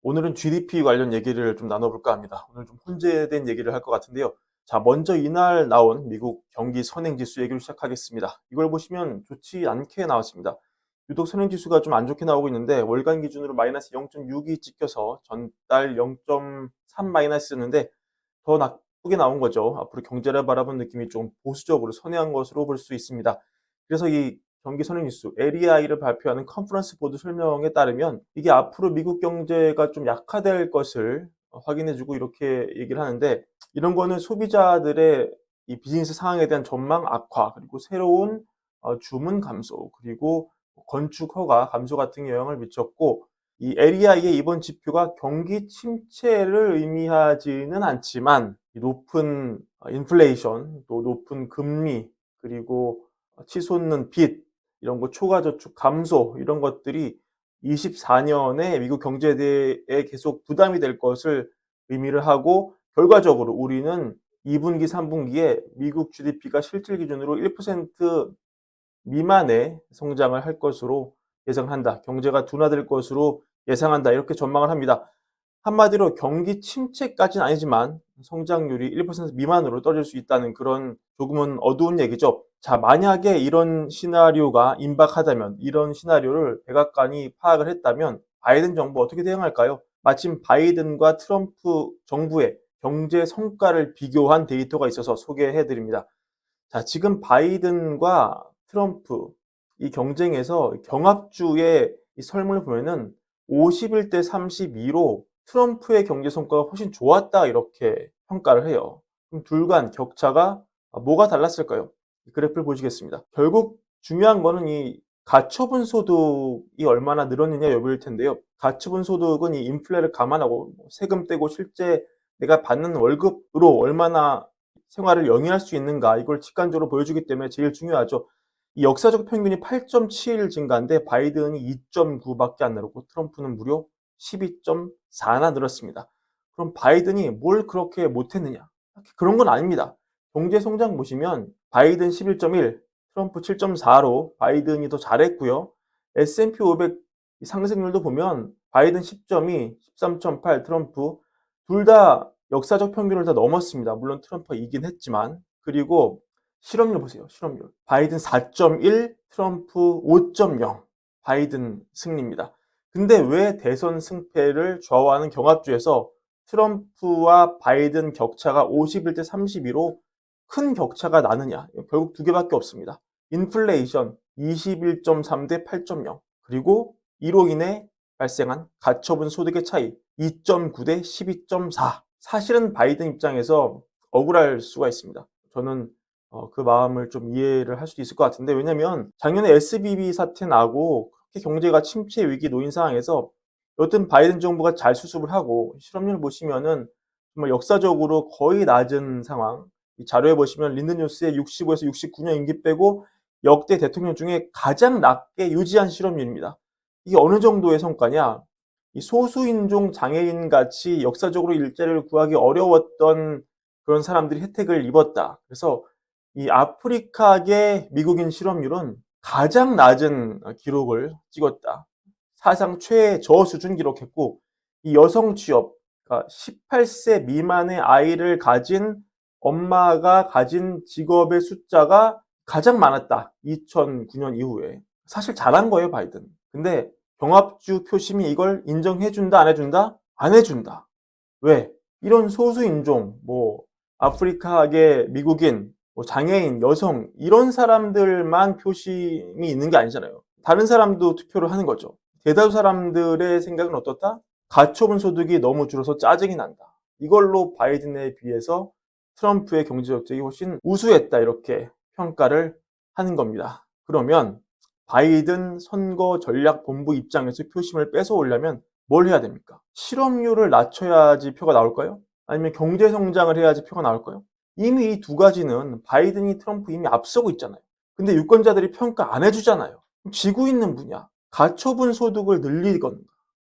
오늘은 GDP 관련 얘기를 좀 나눠볼까 합니다. 오늘 좀 혼재된 얘기를 할 것 같은데요. 자, 먼저 이날 나온 미국 경기 선행지수 얘기를 시작하겠습니다. 이걸 보시면 좋지 않게 나왔습니다. 유독 선행지수가 좀 안 좋게 나오고 있는데 월간 기준으로 마이너스 0.6이 찍혀서 전달 0.3 마이너스였는데 더 나쁘게 나온 거죠. 앞으로 경제를 바라본 느낌이 좀 보수적으로 선회한 것으로 볼 수 있습니다. 그래서 이 경기 선행지수 LEI를 발표하는 컨퍼런스 보드 설명에 따르면 이게 앞으로 미국 경제가 좀 약화될 것을 확인해주고 이렇게 얘기를 하는데, 이런 거는 소비자들의 이 비즈니스 상황에 대한 전망 악화, 그리고 새로운 주문 감소, 그리고 건축 허가 감소 같은 영향을 미쳤고, 이 LEI의 이번 지표가 경기 침체를 의미하지는 않지만 이 높은 인플레이션, 또 높은 금리, 그리고 치솟는 빚, 이런 거 초과 저축 감소, 이런 것들이 24년에 미국 경제에 대해 계속 부담이 될 것을 의미를 하고, 결과적으로 우리는 2분기, 3분기에 미국 GDP가 실질 기준으로 1% 미만의 성장을 할 것으로 예상한다. 경제가 둔화될 것으로 예상한다. 이렇게 전망을 합니다. 한마디로 경기 침체까지는 아니지만 성장률이 1% 미만으로 떨어질 수 있다는 그런 조금은 어두운 얘기죠. 자, 만약에 이런 시나리오가 임박하다면, 이런 시나리오를 백악관이 파악을 했다면 바이든 정부 어떻게 대응할까요? 마침 바이든과 트럼프 정부의 경제 성과를 비교한 데이터가 있어서 소개해 드립니다. 자, 지금 바이든과 트럼프 이 경쟁에서 경합주의 이 설문을 보면은 51대 32로 트럼프의 경제 성과가 훨씬 좋았다, 이렇게 평가를 해요. 그럼 둘 간 격차가 뭐가 달랐을까요? 그래프를 보시겠습니다. 결국 중요한 거는 이 가처분 소득이 얼마나 늘었느냐 여부일 텐데요. 가처분 소득은 이 인플레를 감안하고 세금 떼고 실제 내가 받는 월급으로 얼마나 생활을 영위할 수 있는가, 이걸 직관적으로 보여주기 때문에 제일 중요하죠. 이 역사적 평균이 8.7 증가인데 바이든이 2.9밖에 안 늘었고 트럼프는 무려 12.4나 늘었습니다. 그럼 바이든이 뭘 그렇게 못했느냐? 그런 건 아닙니다. 경제 성장 보시면 바이든 11.1, 트럼프 7.4로 바이든이 더 잘했고요. S&P 500 상승률도 보면 바이든 10.2, 13.8, 트럼프 둘 다 역사적 평균을 다 넘었습니다. 물론 트럼프가 이긴 했지만. 그리고 실업률 보세요. 실업률. 바이든 4.1, 트럼프 5.0. 바이든 승리입니다. 근데 왜 대선 승패를 좌우하는 경합주에서 트럼프와 바이든 격차가 51대 32로 큰 격차가 나느냐? 결국 두 개밖에 없습니다. 인플레이션 21.3대 8.0. 그리고 이로 인해 발생한 가처분 소득의 차이 2.9대 12.4. 사실은 바이든 입장에서 억울할 수가 있습니다. 저는 그 마음을 좀 이해를 할 수도 있을 것 같은데, 왜냐면 작년에 SVB 사태 나고 그렇게 경제가 침체 위기 놓인 상황에서 여튼 바이든 정부가 잘 수습을 하고, 실업률 보시면은 정말 역사적으로 거의 낮은 상황. 이 자료에 보시면 린드뉴스의 65에서 69년 임기 빼고 역대 대통령 중에 가장 낮게 유지한 실업률입니다. 이게 어느 정도의 성과냐? 이 소수인종 장애인 같이 역사적으로 일자리를 구하기 어려웠던 그런 사람들이 혜택을 입었다. 그래서 이 아프리카계 미국인 실업률은 가장 낮은 기록을 찍었다. 사상 최저 수준 기록했고, 이 여성 취업, 그러니까 18세 미만의 아이를 가진 엄마가 가진 직업의 숫자가 가장 많았다. 2009년 이후에. 사실 잘한 거예요, 바이든. 근데 경합주 표심이 이걸 인정해준다, 안 해준다? 안 해준다. 왜? 이런 소수인종, 뭐 아프리카계 미국인, 뭐 장애인, 여성, 이런 사람들만 표심이 있는 게 아니잖아요. 다른 사람도 투표를 하는 거죠. 대다수 사람들의 생각은 어떻다? 가처분 소득이 너무 줄어서 짜증이 난다. 이걸로 바이든에 비해서 트럼프의 경제 정책이 훨씬 우수했다, 이렇게 평가를 하는 겁니다. 그러면 바이든 선거전략본부 입장에서 표심을 뺏어오려면 뭘 해야 됩니까? 실업률을 낮춰야지 표가 나올까요? 아니면 경제 성장을 해야지 표가 나올까요? 이미 이 두 가지는 바이든이 트럼프 이미 앞서고 있잖아요. 근데 유권자들이 평가 안 해주잖아요. 지고 있는 분야, 가처분 소득을 늘리건가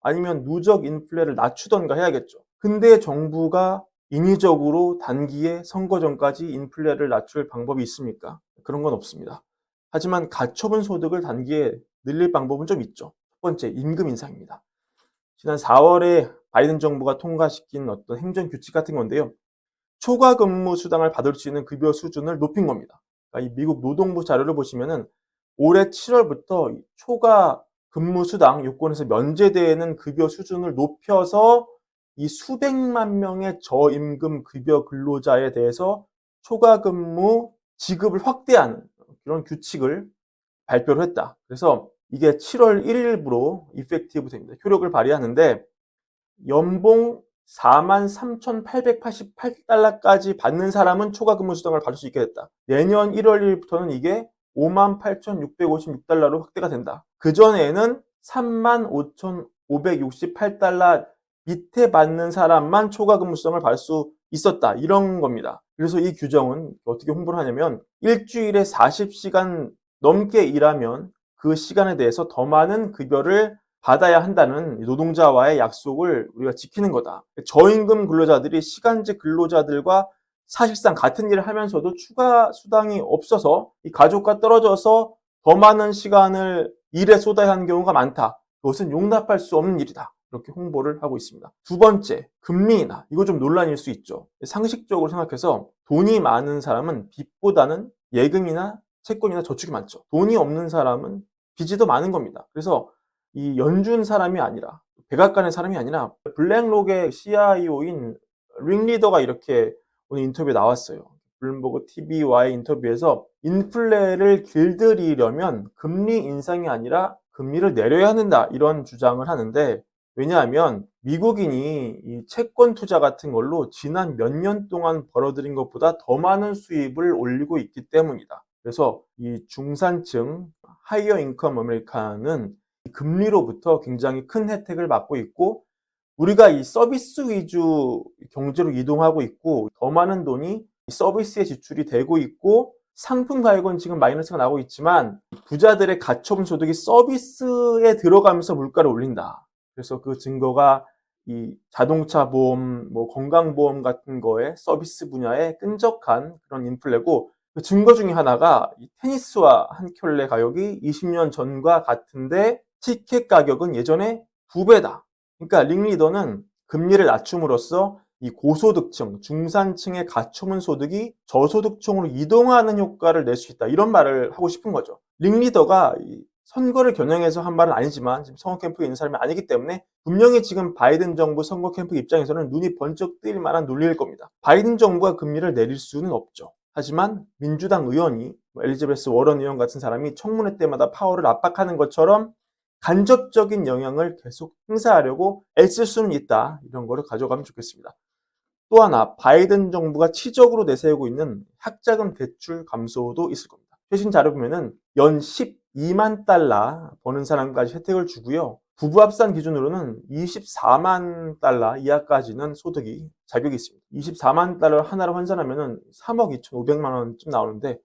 아니면 누적 인플레를 낮추던가 해야겠죠. 근데 정부가 인위적으로 단기에 선거 전까지 인플레를 낮출 방법이 있습니까? 그런 건 없습니다. 하지만 가처분 소득을 단기에 늘릴 방법은 좀 있죠. 첫 번째, 임금 인상입니다. 지난 4월에 바이든 정부가 통과시킨 어떤 행정 규칙 같은 건데요. 초과 근무 수당을 받을 수 있는 급여 수준을 높인 겁니다. 그러니까 이 미국 노동부 자료를 보시면은 올해 7월부터 초과 근무 수당 요건에서 면제되는 급여 수준을 높여서 이 수백만 명의 저임금 급여 근로자에 대해서 초과 근무 지급을 확대하는 그런 규칙을 발표를 했다. 그래서 이게 7월 1일부로 이펙티브 됩니다. 효력을 발휘하는데 연봉 43,888달러까지 받는 사람은 초과 근무 수당을 받을 수 있게 됐다. 내년 1월 1일부터는 이게 58,656달러로 확대가 된다. 그전에는 35,568달러 밑에 받는 사람만 초과 근무 수당을 받을 수 있었다. 이런 겁니다. 그래서 이 규정은 어떻게 홍보를 하냐면 일주일에 40시간 넘게 일하면 그 시간에 대해서 더 많은 급여를 받아야 한다는 노동자와의 약속을 우리가 지키는 거다. 저임금 근로자들이 시간제 근로자들과 사실상 같은 일을 하면서도 추가 수당이 없어서 이 가족과 떨어져서 더 많은 시간을 일에 쏟아야 하는 경우가 많다. 그것은 용납할 수 없는 일이다. 이렇게 홍보를 하고 있습니다. 두 번째, 금리 인하. 이거 좀 논란일 수 있죠. 상식적으로 생각해서 돈이 많은 사람은 빚보다는 예금이나 채권이나 저축이 많죠. 돈이 없는 사람은 빚이 더 많은 겁니다. 그래서 이 연준 사람이 아니라 백악관의 사람이 아니라 블랙록의 CIO인 링리더가 이렇게 오늘 인터뷰에 나왔어요. 블룸버그 TV와의 인터뷰에서 인플레를 길들이려면 금리 인상이 아니라 금리를 내려야 한다 이런 주장을 하는데 왜냐하면 미국인이 이 채권 투자 같은 걸로 지난 몇 년 동안 벌어들인 것보다 더 많은 수입을 올리고 있기 때문이다. 그래서 이 중산층 하이어 인컴 아메리칸은 금리로부터 굉장히 큰 혜택을 받고 있고 우리가 이 서비스 위주 경제로 이동하고 있고 더 많은 돈이 서비스에 지출이 되고 있고 상품 가격은 지금 마이너스가 나고 있지만 부자들의 가처분 소득이 서비스에 들어가면서 물가를 올린다. 그래서 그 증거가 이 자동차 보험, 뭐 건강보험 같은 거에 서비스 분야에 끈적한 그런 인플레고 그 증거 중에 하나가 이 테니스화 한 켤레 가격이 20년 전과 같은데 티켓 가격은 예전에 2배다. 그러니까 링리더는 금리를 낮춤으로써 이 고소득층, 중산층의 가처분 소득이 저소득층으로 이동하는 효과를 낼 수 있다. 이런 말을 하고 싶은 거죠. 링리더가 선거를 겨냥해서 한 말은 아니지만 지금 선거 캠프에 있는 사람이 아니기 때문에 분명히 지금 바이든 정부 선거 캠프 입장에서는 눈이 번쩍 뜨일 만한 논리일 겁니다. 바이든 정부가 금리를 내릴 수는 없죠. 하지만 민주당 의원이 엘리자베스 워런 의원 같은 사람이 청문회 때마다 파월을 압박하는 것처럼 간접적인 영향을 계속 행사하려고 애쓸 수는 있다. 이런 거를 가져가면 좋겠습니다. 또 하나 바이든 정부가 치적으로 내세우고 있는 학자금 대출 감소도 있을 겁니다. 최신 자료 보면은 연 12만 달러 버는 사람까지 혜택을 주고요. 부부 합산 기준으로는 24만 달러 이하까지는 소득이 자격이 있습니다. 24만 달러 하나로 환산하면은 3억 2,500만 원쯤 나오는데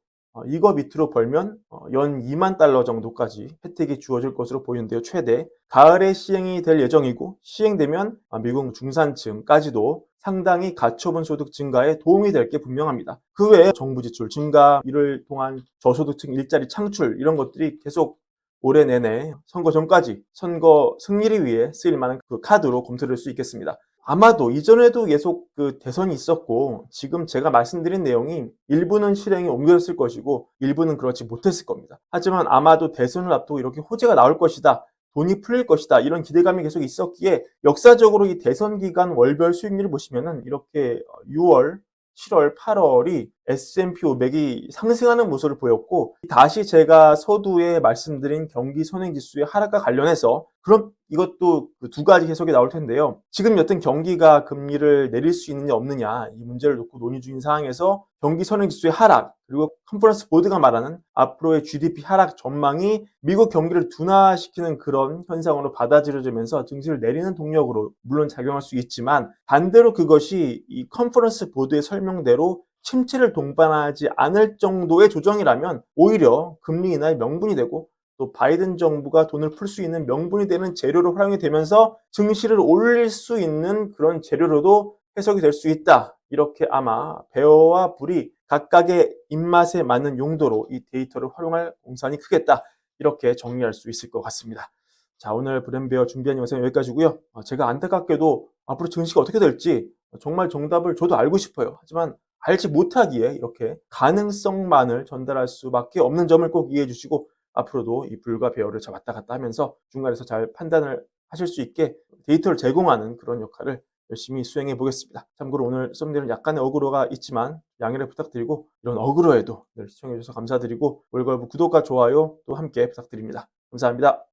이거 밑으로 벌면 연 2만 달러 정도까지 혜택이 주어질 것으로 보이는데요. 최대 가을에 시행이 될 예정이고 시행되면 미국 중산층까지도 상당히 가처분 소득 증가에 도움이 될 게 분명합니다. 그 외에 정부 지출 증가, 이를 통한 저소득층 일자리 창출 이런 것들이 계속 올해 내내 선거 전까지 선거 승리를 위해 쓰일 만한 그 카드로 검토될 수 있겠습니다. 아마도 이전에도 계속 그 대선이 있었고 지금 제가 말씀드린 내용이 일부는 실행에 옮겨졌을 것이고 일부는 그렇지 못했을 겁니다. 하지만 아마도 대선을 앞두고 이렇게 호재가 나올 것이다. 돈이 풀릴 것이다. 이런 기대감이 계속 있었기에 역사적으로 이 대선 기간 월별 수익률을 보시면은 이렇게 6월, 7월, 8월이 S&P 500이 상승하는 모습을 보였고 다시 제가 서두에 말씀드린 경기 선행지수의 하락과 관련해서 그럼 이것도 두 가지 해석이 나올 텐데요. 지금 여튼 경기가 금리를 내릴 수 있느냐 없느냐 이 문제를 놓고 논의 중인 상황에서 경기 선행지수의 하락 그리고 컨퍼런스 보드가 말하는 앞으로의 GDP 하락 전망이 미국 경기를 둔화시키는 그런 현상으로 받아들여지면서 증시를 내리는 동력으로 물론 작용할 수 있지만 반대로 그것이 이 컨퍼런스 보드의 설명대로 침체를 동반하지 않을 정도의 조정이라면 오히려 금리 인하의 명분이 되고 또 바이든 정부가 돈을 풀 수 있는 명분이 되는 재료로 활용이 되면서 증시를 올릴 수 있는 그런 재료로도 해석이 될 수 있다. 이렇게 아마 베어와 불이 각각의 입맛에 맞는 용도로 이 데이터를 활용할 공산이 크겠다. 이렇게 정리할 수 있을 것 같습니다. 자, 오늘 브랜베어 준비한 영상 여기까지고요. 제가 안타깝게도 앞으로 증시가 어떻게 될지 정말 정답을 저도 알고 싶어요. 하지만 알지 못하기에 이렇게 가능성만을 전달할 수밖에 없는 점을 꼭 이해해 주시고, 앞으로도 이 불과 배열을 잘 왔다 갔다 하면서 중간에서 잘 판단을 하실 수 있게 데이터를 제공하는 그런 역할을 열심히 수행해 보겠습니다. 참고로 오늘 썸네일은 약간의 어그로가 있지만 양해를 부탁드리고, 이런 어그로에도 늘 시청해 주셔서 감사드리고, 월걸부 구독과 좋아요 또 함께 부탁드립니다. 감사합니다.